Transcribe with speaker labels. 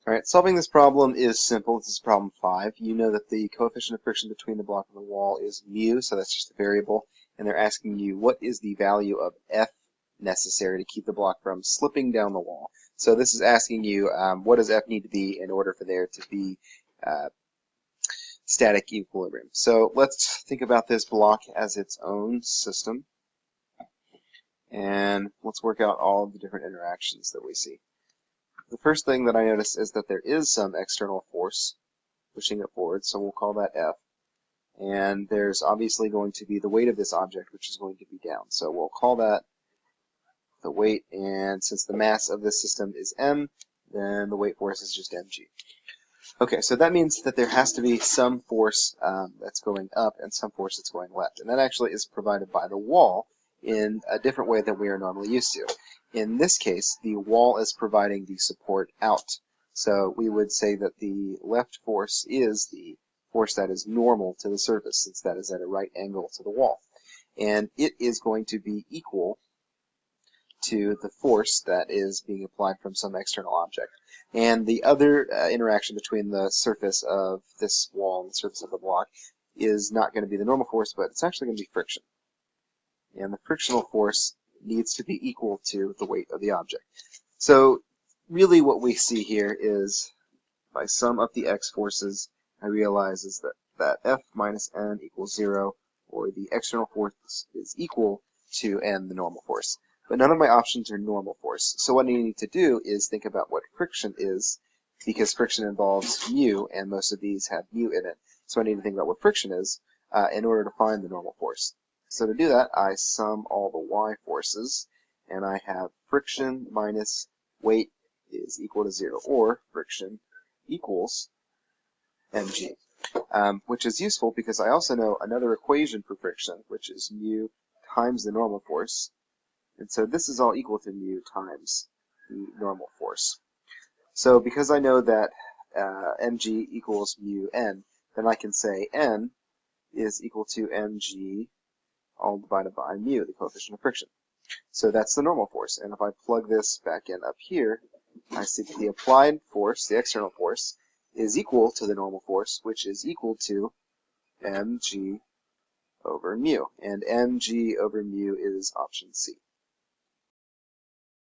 Speaker 1: Alright, solving this problem is simple. This is problem 5. You know that the coefficient of friction between the block and the wall is mu, so that's just a variable. And they're asking you what is the value of F necessary to keep the block from slipping down the wall. So this is asking you what does F need to be in order for there to be static equilibrium. So let's think about this block as its own system. And let's work out all of the different interactions that we see. The first thing that I notice is that there is some external force pushing it forward, so we'll call that F. And there's obviously going to be the weight of this object, which is going to be down. So we'll call that the weight, and since the mass of this system is m, then the weight force is just mg. Okay, so that means that there has to be some force that's going up and some force that's going left. And that actually is provided by the wall in a different way than we are normally used to. In this case, the wall is providing the support out. So we would say that the left force is the force that is normal to the surface, since that is at a right angle to the wall. And it is going to be equal to the force that is being applied from some external object. And the other interaction between the surface of this wall and the surface of the block is not going to be the normal force, but it's actually going to be friction. And the frictional force needs to be equal to the weight of the object. So really what we see here is, if I sum up the x forces, I realize is that F minus n equals 0, or the external force is equal to n, the normal force. But none of my options are normal force. So what I need to do is think about what friction is, because friction involves mu, and most of these have mu in it. So I need to think about what friction is in order to find the normal force. So to do that, I sum all the y forces, and I have friction minus weight is equal to 0, or friction equals mg, which is useful because I also know another equation for friction, which is mu times the normal force. And so this is all equal to mu times the normal force. So because I know that mg equals mu n, then I can say n is equal to mg all divided by mu, the coefficient of friction. So that's the normal force. And if I plug this back in up here, I see that the applied force, the external force, is equal to the normal force, which is equal to mg over mu. And mg over mu is option C.